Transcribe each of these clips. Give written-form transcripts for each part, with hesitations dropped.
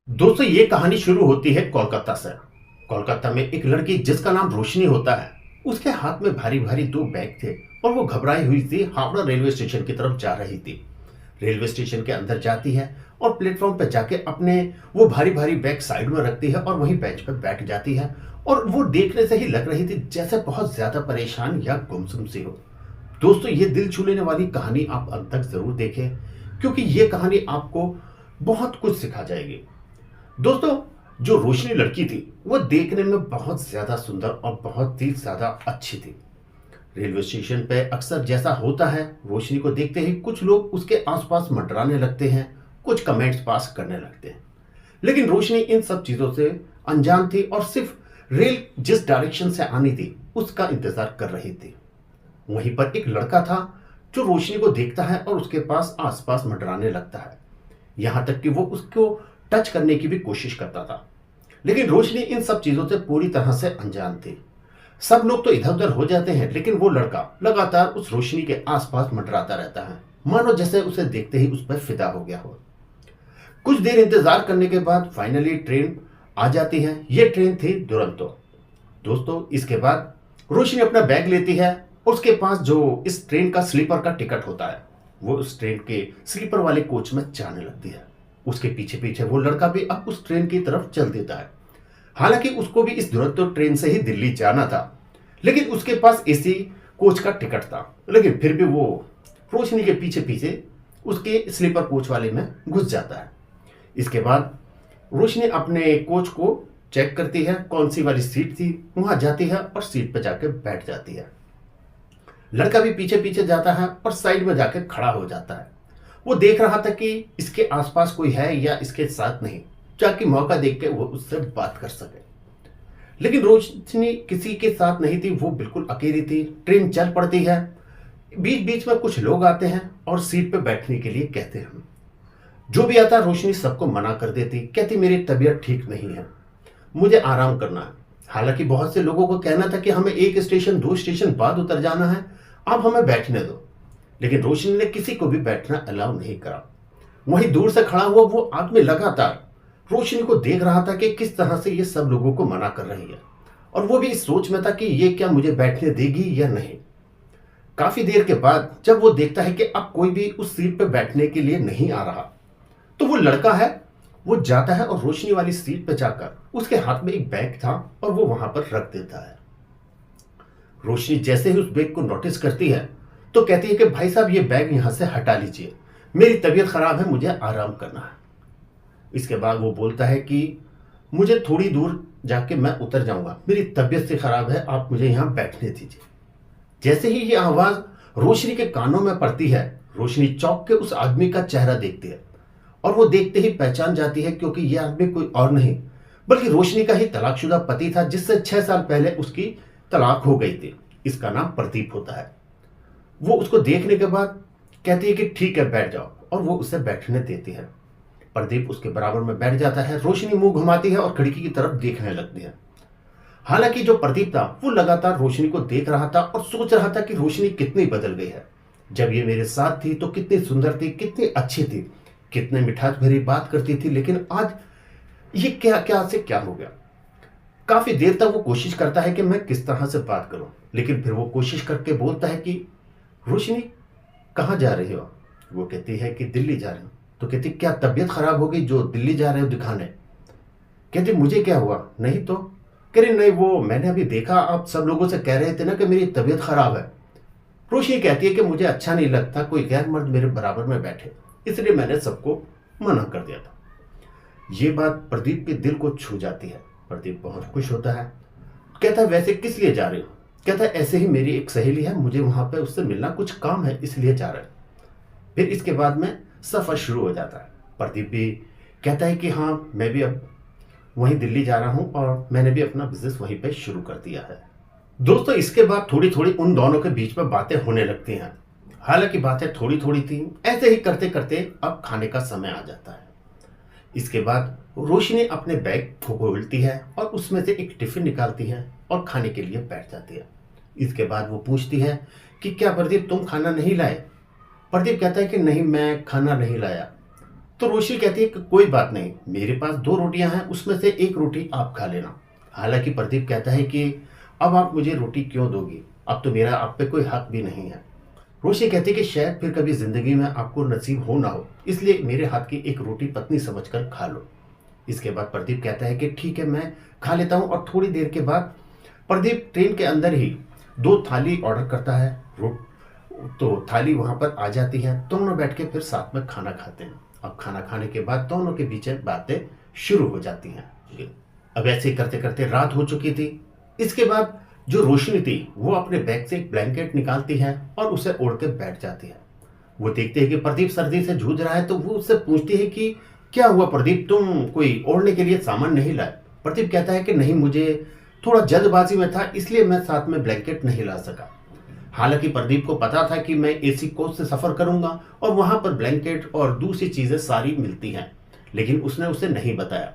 दोस्तों ये कहानी शुरू होती है कोलकाता से। कोलकाता में एक लड़की जिसका नाम रोशनी होता है, उसके हाथ में भारी भारी दो बैग थे और वो घबराई हुई थी हावड़ा रेलवे स्टेशन की तरफ जा रही थी। रेलवे स्टेशन के अंदर जाती है और प्लेटफॉर्म पर जाके अपने वो भारी भारी बैग साइड में रखती है और वहीं बेंच पर बैठ जाती है। और वो देखने से ही लग रही थी जैसे बहुत ज्यादा परेशान या गुमसुम सी हो। दोस्तों ये दिल छू लेने वाली कहानी आप अंत तक जरूर देखें, क्योंकि ये कहानी आपको बहुत कुछ सिखा जाएगी। दोस्तों जो रोशनी लड़की थी वो देखने में बहुत ज्यादा सुंदर और बहुत ही ज्यादा अच्छी थी। रेलवे स्टेशन पे अक्सर जैसा होता है, रोशनी को देखते ही कुछ लोग उसके आसपास मंडराने लगते हैं, कुछ कमेंट्स पास करने लगते हैं। लेकिन रोशनी इन सब चीजों से अनजान थी और सिर्फ रेल जिस डायरेक्शन से आनी थी उसका इंतजार कर रही थी। वहीं पर एक लड़का था जो रोशनी को देखता है और उसके पास आसपास मंडराने लगता है, यहां तक कि वो उसको टच करने की भी कोशिश करता था। लेकिन रोशनी इन सब चीजों से पूरी तरह से अनजान थी। सब लोग तो इधर उधर हो जाते हैं, लेकिन वो लड़का लगातार उस रोशनी के आसपास मंडराता रहता है, मानो जैसे उसे देखते ही उस पर फिदा हो गया हो। कुछ देर इंतजार करने के बाद फाइनली ट्रेन आ जाती है। ये ट्रेन थी दुरंतो। दोस्तों इसके बाद रोशनी अपना बैग लेती है, उसके पास जो इस ट्रेन का स्लीपर का टिकट होता है, वो उस ट्रेन के स्लीपर वाले कोच में जाने लगती है। उसके पीछे पीछे वो लड़का भी अब उस ट्रेन की तरफ चल देता है। हालांकि उसको भी इस दुरंतो ट्रेन से ही दिल्ली जाना था, लेकिन उसके पास एसी कोच का टिकट था। लेकिन फिर भी वो रोशनी के पीछे पीछे उसके स्लीपर कोच वाले में घुस जाता है। इसके बाद रोशनी अपने कोच को चेक करती है, कौन सी वाली सीट थी, वहां जाती है और सीट पर जाकर बैठ जाती है। लड़का भी पीछे पीछे जाता है और साइड में जाकर खड़ा हो जाता है। वो देख रहा था कि इसके आसपास कोई है या इसके साथ नहीं, ताकि मौका देख के वो उससे बात कर सके। लेकिन रोशनी किसी के साथ नहीं थी, वो बिल्कुल अकेली थी। ट्रेन चल पड़ती है, बीच बीच में कुछ लोग आते हैं और सीट पे बैठने के लिए कहते हैं। जो भी आता रोशनी सबको मना कर देती, कहती मेरी तबीयत ठीक नहीं है, मुझे आराम करना है। हालांकि बहुत से लोगों को कहना था कि हमें एक स्टेशन दो स्टेशन बाद उतर जाना है, अब हमें बैठने दो। लेकिन रोशनी ने किसी को भी बैठना अलाउ नहीं करा। वहीं दूर से खड़ा हुआ वो आदमी लगातार रोशनी को देख रहा था कि किस तरह से ये सब लोगों को मना कर रही है, और वो भी इस सोच में था कि ये क्या मुझे बैठने देगी या नहीं। काफी देर के बाद जब वो देखता है कि अब कोई भी उस सीट पर बैठने के लिए नहीं आ रहा, तो वो लड़का है वो जाता है और रोशनी वाली सीट पर जाकर उसके हाथ में एक बैग था और वो वहां पर रख देता है। रोशनी जैसे ही उस बैग को नोटिस करती है तो कहती है कि भाई साहब ये बैग यहां से हटा लीजिए, मेरी तबीयत खराब है, मुझे आराम करना है। इसके बाद वो बोलता है कि मुझे थोड़ी दूर जाके मैं उतर जाऊंगा, मेरी तबीयत से खराब है, आप मुझे यहां बैठने दीजिए। जैसे ही ये आवाज रोशनी के कानों में पड़ती है, रोशनी चौंक के उस आदमी का चेहरा देखती है और वो देखते ही पहचान जाती है, क्योंकि यह आदमी कोई और नहीं बल्कि रोशनी का ही तलाकशुदा पति था, जिससे 6 साल पहले उसकी तलाक हो गई थी। इसका नाम प्रदीप होता है। वो उसको देखने के बाद कहती है कि ठीक है बैठ जाओ, और वो उसे बैठने देती है। प्रदीप उसके बराबर में बैठ जाता है। रोशनी मुंह घुमाती है और खिड़की की तरफ देखने लगती है। हालांकि जो प्रदीप था वो लगातार रोशनी को देख रहा था और सोच रहा था कि रोशनी कितनी बदल गई है। जब ये मेरे साथ थी तो कितनी सुंदर थी, कितनी अच्छी थी, कितने मिठास भरी बात करती थी, लेकिन आज ये क्या क्या से क्या हो गया। काफी देर तक वो कोशिश करता है कि मैं किस तरह से बात करूं, लेकिन फिर वो कोशिश करके बोलता है कि रोशनी कहाँ जा रही हो। वो कहती है कि दिल्ली जा रही हूँ। तो कहती क्या तबीयत खराब हो गई जो दिल्ली जा रहे हो दिखाने। कहती मुझे क्या हुआ, नहीं तो। कह रही नहीं, वो मैंने अभी देखा आप सब लोगों से कह रहे थे ना कि मेरी तबीयत खराब है। रोशनी कहती है कि मुझे अच्छा नहीं लगता कोई गैर मर्द मेरे बराबर में बैठे, इसलिए मैंने सबको मना कर दिया था। ये बात प्रदीप के दिल को छू जाती है। प्रदीप बहुत खुश होता है। कहता है वैसे किस लिए जा रहे हो। कहता है ऐसे ही मेरी एक सहेली है, मुझे वहां पे उससे मिलना, कुछ काम है इसलिए जा रहे हैं। फिर इसके बाद में सफर शुरू हो जाता है। प्रदीप भी कहता है कि हाँ मैं भी अब वहीं दिल्ली जा रहा हूं और मैंने भी अपना बिजनेस वहीं पे शुरू कर दिया है। दोस्तों इसके बाद थोड़ी थोड़ी उन दोनों के बीच में बातें होने लगती हैं। हालांकि बातें थोड़ी थोड़ी थी, ऐसे ही करते करते अब खाने का समय आ जाता है। इसके बाद रोशनी अपने बैग को खोलती है और उसमें से एक टिफिन निकालती है और खाने के लिए बैठ जाती है। इसके बाद वो पूछती है कि क्या प्रदीप तुम खाना नहीं लाए। प्रदीप कहता है कि नहीं मैं खाना नहीं लाया। तो रोशनी कहती है कि कोई बात नहीं, मेरे पास 2 रोटियां हैं, उसमें से 1 रोटी आप खा लेना। हालांकि प्रदीप कहता है कि अब आप मुझे रोटी क्यों दोगी, अब तो मेरा आप पे कोई हक भी नहीं है। रोशनी कहती है कि शायद फिर कभी जिंदगी में आपको नसीब हो ना हो, इसलिए मेरे हाथ की 1 रोटी पत्नी समझकर खा लो। इसके बाद प्रदीप कहता है कि ठीक है, मैं खा लेता हूँ। और थोड़ी देर के बाद प्रदीप ट्रेन के अंदर ही 2 थाली ऑर्डर करता है। तो थाली वहां पर आ जाती है, दोनों बैठ के फिर साथ में खाना खाते हैं। अब खाना खाने के बाद दोनों के बीच बातें शुरू हो जाती हैं। अब ऐसे ही करते करते रात हो चुकी थी। इसके बाद जो रोशनी थी वो अपने बैग से एक ब्लैंकेट निकालती है और उसे ओढ़ के बैठ जाती है। वो देखते हैं कि प्रदीप सर्दी से जूझ रहा है, तो वो उससे पूछती है कि क्या हुआ प्रदीप, तुम कोई ओढ़ने के लिए सामान नहीं लाए? प्रदीप कहता है कि नहीं, मुझे थोड़ा जल्दबाजी में था, इसलिए मैं साथ में ब्लैंकेट नहीं ला सका। हालांकि प्रदीप को पता था कि मैं एसी कोच से सफर करूंगा और वहां पर ब्लैंकेट और दूसरी चीजें सारी मिलती हैं, लेकिन उसने उसे नहीं बताया।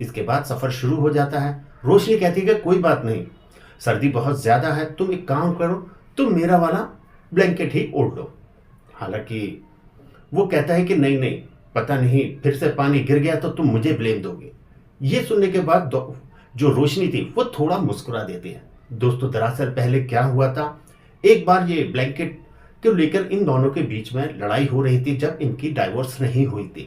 इसके बाद सफर शुरू हो जाता है। रोशनी कहती है कि कोई बात नहीं, सर्दी बहुत ज्यादा है, तुम एक काम करो, तुम मेरा वाला ब्लैंकेट ही ओढ़ लो। हालांकि वो कहता है कि नहीं नहीं, पता नहीं फिर से पानी गिर गया तो तुम मुझे ब्लेम दोगे। ये सुनने के बाद जो रोशनी थी वो थोड़ा मुस्कुरा देती है। दोस्तों, दरअसल पहले क्या हुआ था, एक बार ये ब्लैंकेट को लेकर इन दोनों के बीच में लड़ाई हो रही थी जब इनकी डाइवोर्स नहीं हुई थी।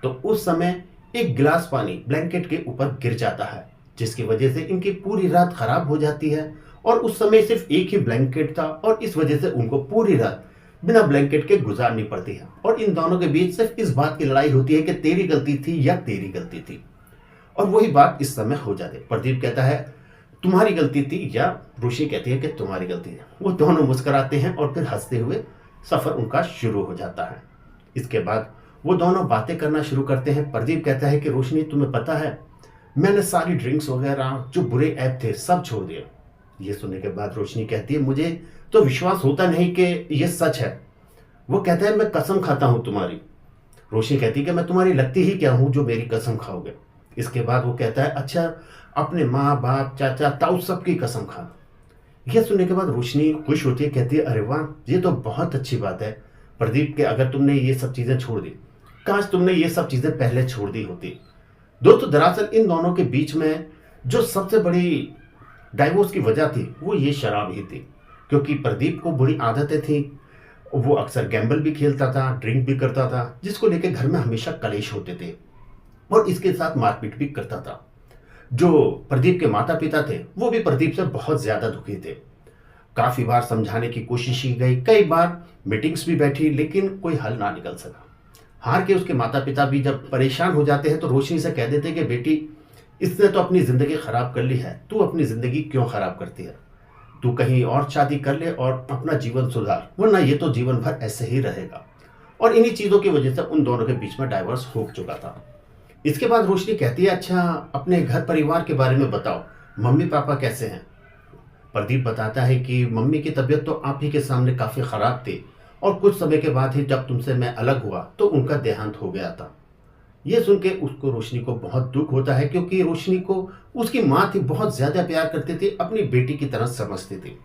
तो उस समय एक गिलास पानी ब्लैंकेट के ऊपर गिर जाता है, जिसकी वजह से इनकी पूरी रात खराब हो जाती है। और उस समय सिर्फ एक ही ब्लैंकेट था और इस वजह से उनको पूरी रात बिना ब्लैंकेट के गुजारनी पड़ती है। और इन दोनों के बीच सिर्फ इस बात की लड़ाई होती है कि तेरी गलती थी या तेरी गलती थी। और वही बात इस समय हो जाती है। प्रदीप कहता है तुम्हारी गलती थी, या रोशनी कहती है कि तुम्हारी गलती है। वो दोनों मुस्कुराते हैं और फिर हंसते हुए सफर उनका शुरू हो जाता है। इसके बाद वो दोनों बातें करना शुरू करते हैं। प्रदीप कहता है कि रोशनी, तुम्हें पता है मैंने सारी ड्रिंक्स वगैरह जो बुरे ऐप थे सब छोड़ दिए। ये सुनने के बाद रोशनी कहती है मुझे तो विश्वास होता नहीं कि ये सच है। वो कहता है मैं कसम खाता हूं तुम्हारी। रोशनी कहती है कि मैं तुम्हारी लगती ही क्या हूं जो मेरी कसम खाओगे। इसके बाद वो कहता है अच्छा, अपने माँ बाप चाचा ताऊ सबकी कसम खा। यह सुनने के बाद रोशनी खुश होती है, कहती है अरे वाह, ये तो बहुत अच्छी बात है प्रदीप के, अगर तुमने ये सब चीजें छोड़ दी, काश तुमने ये सब चीजें पहले छोड़ दी होती। दोस्तों, दरअसल इन दोनों के बीच में जो सबसे बड़ी डाइवोर्स की वजह थी वो ये शराब ही थी, क्योंकि प्रदीप को बुरी आदतें थी। वो अक्सर गैम्बल भी खेलता था, ड्रिंक भी करता था, जिसको लेकर घर में हमेशा कलेश होते थे और इसके साथ मारपीट भी करता था। जो प्रदीप के माता पिता थे वो भी प्रदीप से बहुत ज्यादा दुखी थे। काफी बार समझाने की कोशिश की गई, कई बार मीटिंग्स भी बैठी, लेकिन कोई हल ना निकल सका। हार के उसके माता पिता भी जब परेशान हो जाते हैं तो रोशनी से कह देते कि बेटी, इसने तो अपनी जिंदगी खराब कर ली है, तू अपनी जिंदगी क्यों खराब करती है? तू कहीं और शादी कर ले और अपना जीवन सुधार, वरना ये तो जीवन भर ऐसे ही रहेगा। और इन्हीं चीजों की वजह से उन दोनों के बीच में डाइवोर्स हो चुका था। इसके बाद रोशनी कहती है अच्छा, अपने घर परिवार के बारे में बताओ, मम्मी पापा कैसे हैं? प्रदीप बताता है कि मम्मी की तबीयत तो आप ही के सामने काफी खराब थी और कुछ समय के बाद ही जब तुमसे मैं अलग हुआ तो उनका देहांत हो गया था। यह सुन के उसको रोशनी को बहुत दुख होता है, क्योंकि रोशनी को उसकी माँ थी बहुत ज्यादा प्यार करती थी, अपनी बेटी की तरह समझती थी।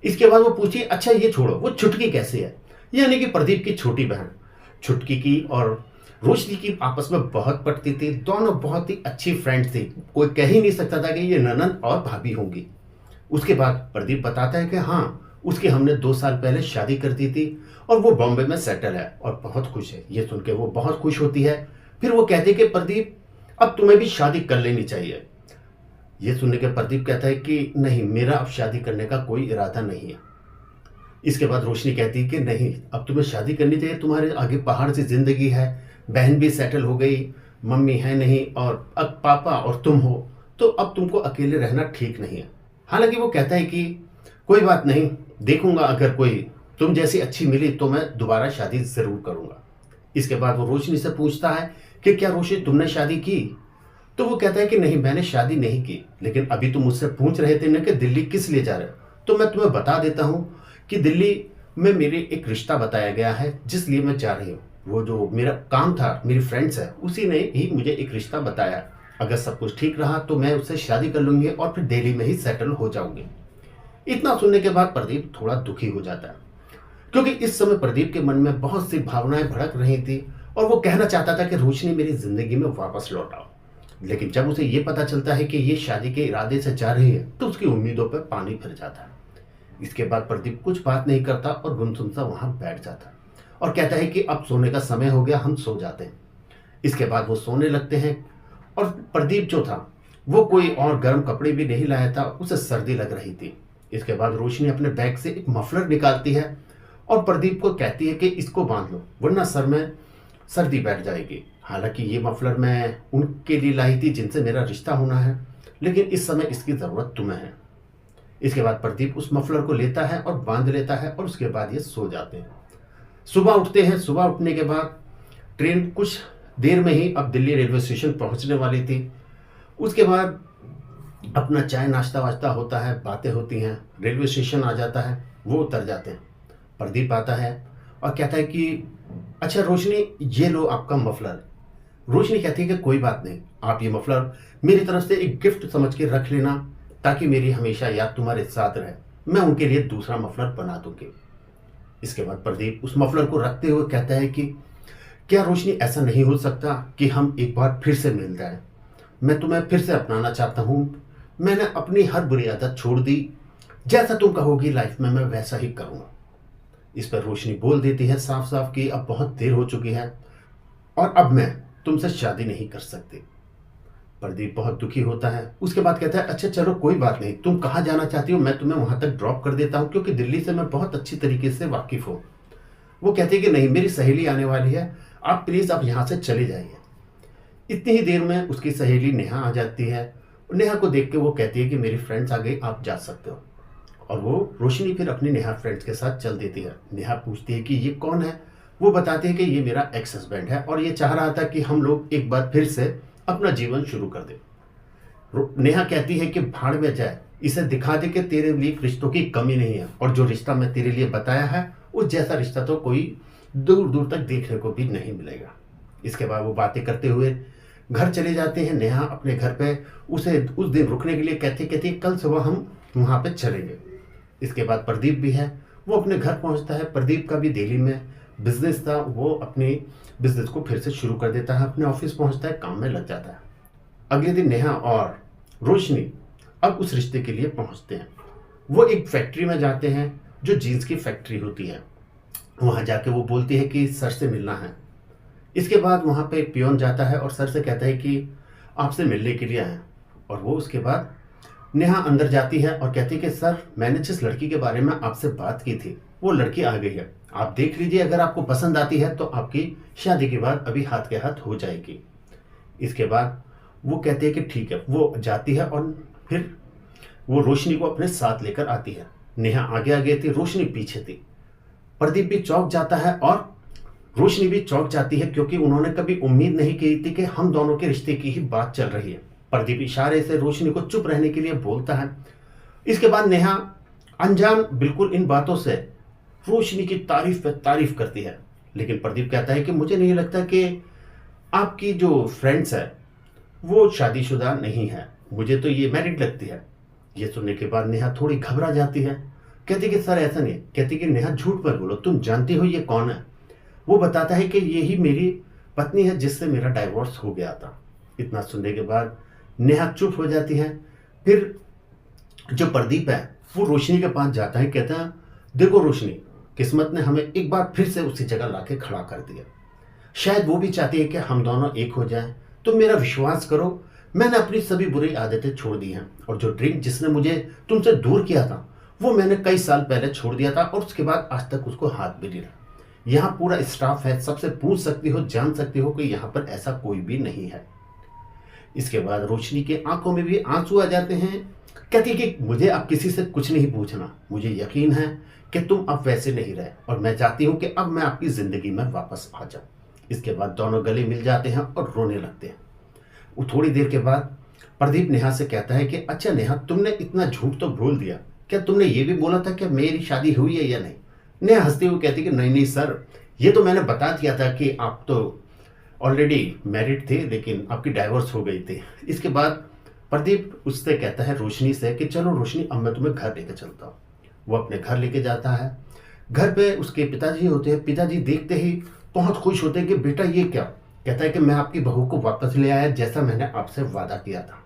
इसके बाद वो पूछी अच्छा ये छोड़ो, वो छुटकी कैसे है? यानी कि प्रदीप की छोटी बहन। छुटकी की और रोशनी की आपस में बहुत पटती थी, दोनों बहुत ही अच्छी फ्रेंड्स थी, कोई कह ही नहीं सकता था कि ये ननंद और भाभी होंगी। उसके बाद प्रदीप बताता है कि हाँ, उसकी हमने 2 साल पहले शादी कर दी थी और वो बॉम्बे में सेटल है और बहुत खुश है। ये सुन के वो बहुत खुश होती है। फिर वो कहती है कि प्रदीप, अब तुम्हें भी शादी कर लेनी चाहिए। ये सुनने के प्रदीप कहता है कि नहीं, मेरा अब शादी करने का कोई इरादा नहीं है। इसके बाद रोशनी कहती है कि नहीं, अब तुम्हें शादी करनी चाहिए, तुम्हारे आगे पहाड़ से जिंदगी है, बहन भी सेटल हो गई, मम्मी है नहीं और अब पापा और तुम हो, तो अब तुमको अकेले रहना ठीक नहीं है। हालांकि वो कहता है कि कोई बात नहीं, देखूंगा, अगर कोई तुम जैसी अच्छी मिली तो मैं दोबारा शादी जरूर करूंगा। इसके बाद वो रोशनी से पूछता है कि क्या रोशनी तुमने शादी की? तो वो कहता है कि नहीं, मैंने शादी नहीं की, लेकिन अभी तुम मुझसे पूछ रहे थे ना कि दिल्ली किस लिए जा रहे हो, तो मैं तुम्हें बता देता हूँ कि दिल्ली में मेरे एक रिश्ता बताया गया है जिस लिए मैं जा रही हूँ। वो जो मेरा काम था, मेरी फ्रेंड्स है, उसी ने ही मुझे एक रिश्ता बताया। अगर सब कुछ ठीक रहा तो मैं उससे शादी कर लूंगी और फिर दिल्ली में ही सेटल हो जाऊंगी। इतना सुनने के बाद प्रदीप थोड़ा दुखी हो जाता है, क्योंकि इस समय प्रदीप के मन में बहुत सी भावनाएं भड़क रही थी और वो कहना चाहता था कि रोशनी मेरी जिंदगी में वापस लौट आओ। लेकिन जब उसे ये पता चलता है कि ये शादी के इरादे से जा रही है तो उसकी उम्मीदों पर पानी फिर जाता है। इसके बाद प्रदीप कुछ बात नहीं करता और गुमसुम सा वहां बैठ जाता है और कहता है कि अब सोने का समय हो गया, हम सो जाते हैं। इसके बाद वो सोने लगते हैं और प्रदीप जो था वो कोई और गर्म कपड़े भी नहीं लाया था, उसे सर्दी लग रही थी। इसके बाद रोशनी अपने बैग से एक मफलर निकालती है और प्रदीप को कहती है कि इसको बांध लो वरना सर में सर्दी बैठ जाएगी। हालांकि ये मफलर मैं उनके लिए लाई थी जिनसे मेरा रिश्ता होना है, लेकिन इस समय इसकी ज़रूरत तुम्हें है। इसके बाद प्रदीप उस मफलर को लेता है और बांध लेता है और उसके बाद ये सो जाते हैं। सुबह उठते हैं। सुबह उठने के बाद ट्रेन कुछ देर में ही अब दिल्ली रेलवे स्टेशन पहुंचने वाली थी। उसके बाद अपना चाय नाश्ता वाश्ता होता है, बातें होती हैं, रेलवे स्टेशन आ जाता है, वो उतर जाते हैं। प्रदीप आता है और कहता है कि अच्छा रोशनी, ये लो आपका मफलर। रोशनी कहती है कि कोई बात नहीं, आप ये मफलर मेरी तरफ से एक गिफ्ट समझ के रख लेना ताकि मेरी हमेशा याद तुम्हारे साथ रहे, मैं उनके लिए दूसरा मफलर बना दूंगी। इसके बाद प्रदीप उस मफलर को रखते हुए कहता है कि क्या रोशनी ऐसा नहीं हो सकता कि हम एक बार फिर से मिल जाएं? मैं तुम्हें फिर से अपनाना चाहता हूँ। मैंने अपनी हर बुरी आदत छोड़ दी, जैसा तुम कहोगी लाइफ में मैं वैसा ही करूँगा। इस पर रोशनी बोल देती है साफ साफ कि अब बहुत देर हो चुकी है और अब मैं तुमसे शादी नहीं कर सकती। प्रदीप बहुत दुखी होता है। उसके बाद कहता है अच्छा चलो कोई बात नहीं, तुम कहाँ जाना चाहती हो मैं तुम्हें वहां तक ड्रॉप कर देता हूँ, क्योंकि दिल्ली से मैं बहुत अच्छी तरीके से वाकिफ हूँ। वो कहती है कि नहीं, मेरी सहेली आने वाली है, आप प्लीज़ आप यहाँ से चले जाइए। इतनी ही देर में उसकी सहेली नेहा आ जाती है। नेहा को देख के वो कहती है कि मेरी फ्रेंड्स आ गई, आप जा सकते हो। और वो रोशनी फिर अपनी नेहा फ्रेंड्स के साथ चल देती है। नेहा पूछती है कि ये कौन है? वो बताती है कि ये मेरा एक्स हस्बैंड है और ये चाह रहा था कि हम लोग एक बार फिर से अपना जीवन शुरू कर दें। नेहा कहती है कि भाड़ में जाए, इसे दिखा दे कि तेरे लिए रिश्तों की कमी नहीं है और जो रिश्ता मैं तेरे लिए बताया है उस जैसा रिश्ता तो कोई दूर दूर तक देखने को भी नहीं मिलेगा। इसके बाद वो बातें करते हुए घर चले जाते हैं। नेहा अपने घर पे उसे उस दिन रुकने के लिए कहती कल सुबह हम वहाँ पे चलेंगे। इसके बाद प्रदीप भी है, वो अपने घर पहुँचता है। प्रदीप का भी दिल्ली में बिजनेस था, वो अपने बिजनेस को फिर से शुरू कर देता है, अपने ऑफिस पहुँचता है, काम में लग जाता है। अगले दिन नेहा और रोशनी अब उस रिश्ते के लिए पहुँचते हैं। वो एक फैक्ट्री में जाते हैं जो जीन्स की फैक्ट्री होती है। वहाँ जाके वो बोलती है कि सर से मिलना है। इसके बाद वहाँ पे एक पियोन जाता है और सर से कहता है कि आपसे मिलने के लिए आए। और वो उसके बाद नेहा अंदर जाती है और कहती है कि सर मैंने जिस लड़की के बारे में आपसे बात की थी वो लड़की आ गई है, आप देख लीजिए, अगर आपको पसंद आती है तो आपकी शादी के बाद अभी हाथ के हाथ हो जाएगी। इसके बाद वो कहती है कि ठीक है। वो जाती है और फिर वो रोशनी को अपने साथ लेकर आती है। नेहा आगे आगे थी, रोशनी पीछे थी। प्रदीप भी चौंक जाता है और रोशनी भी चौंक जाती है क्योंकि उन्होंने कभी उम्मीद नहीं की थी कि हम दोनों के रिश्ते की ही बात चल रही है। प्रदीप इशारे से रोशनी को चुप रहने के लिए बोलता है। इसके बाद नेहा अनजान बिल्कुल इन बातों से रोशनी की तारीफ पे तारीफ करती है, लेकिन प्रदीप कहता है कि मुझे नहीं लगता कि आपकी जो फ्रेंड्स है वो शादीशुदा नहीं है, मुझे तो ये मैरिड लगती है। ये सुनने के बाद नेहा थोड़ी घबरा जाती है, कहती कि सर ऐसा नहीं। कहती कि नेहा झूठ मत बोलो, तुम जानती हो ये कौन है? वो बताता है कि यही मेरी पत्नी है जिससे मेरा डाइवोर्स हो गया था। इतना सुनने के बाद नेहा चुप हो जाती है। फिर जो प्रदीप है वो रोशनी के पास जाता है, कहता है देखो रोशनी, किस्मत ने हमें एक बार फिर से उसी जगह लाके खड़ा कर दिया। शायद वो भी चाहती है कि हम दोनों एक हो जाएं। तुम मेरा विश्वास करो, मैंने अपनी सभी बुरी आदतें छोड़ दी हैं और जो ड्रिंक जिसने मुझे तुमसे दूर किया था वो मैंने कई साल पहले छोड़ दिया था और उसके बाद आज तक उसको हाथ भी नहीं लगा। यहाँ पूरा स्टाफ है, सबसे पूछ सकती हो, जान सकती हो कि यहाँ पर ऐसा कोई भी नहीं है। इसके बाद रोशनी के आंखों में भी आंसू आ जाते हैं। कहती कि मुझे अब किसी से कुछ नहीं पूछना, मुझे यकीन है कि तुम अब वैसे नहीं रहे और मैं चाहती हूँ कि अब मैं आपकी ज़िंदगी में वापस आ जाऊँ। इसके बाद दोनों गले मिल जाते हैं और रोने लगते हैं। वो थोड़ी देर के बाद प्रदीप नेहा से कहता है कि अच्छा नेहा, तुमने इतना झूठ तो बोल दिया, क्या तुमने ये भी बोला था कि मेरी शादी हुई है या नहीं? नेहा हंसते हुए कहती कि नहीं नहीं सर, ये तो मैंने बता दिया था कि आप तो ऑलरेडी मैरिड थे लेकिन आपकी डाइवोर्स हो गई थी। इसके बाद प्रदीप उससे कहता है रोशनी से कि चलो रोशनी, अब मैं तुम्हें घर लेके चलता हूँ। वो अपने घर लेके जाता है। घर पे उसके पिताजी होते हैं। पिताजी देखते ही बहुत खुश होते हैं कि बेटा ये क्या? कहता है कि मैं आपकी बहू को वापस ले आया जैसा मैंने आपसे वादा किया था।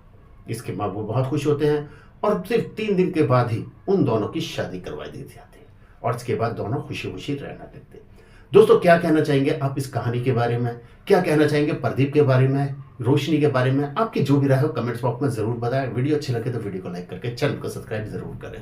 इसके बाद वो बहुत खुश होते हैं और सिर्फ 3 दिन के बाद ही उन दोनों की शादी करवा दी जाती है और इसके बाद दोनों खुशी-खुशी रहने लगते हैं। दोस्तों क्या कहना चाहेंगे आप इस कहानी के बारे में? क्या कहना चाहेंगे प्रदीप के बारे में, रोशनी के बारे में? आपकी जो भी राय हो कमेंट्स बॉक्स में ज़रूर बताएँ। वीडियो अच्छी लगे तो वीडियो को लाइक करके चैनल को सब्सक्राइब ज़रूर करें।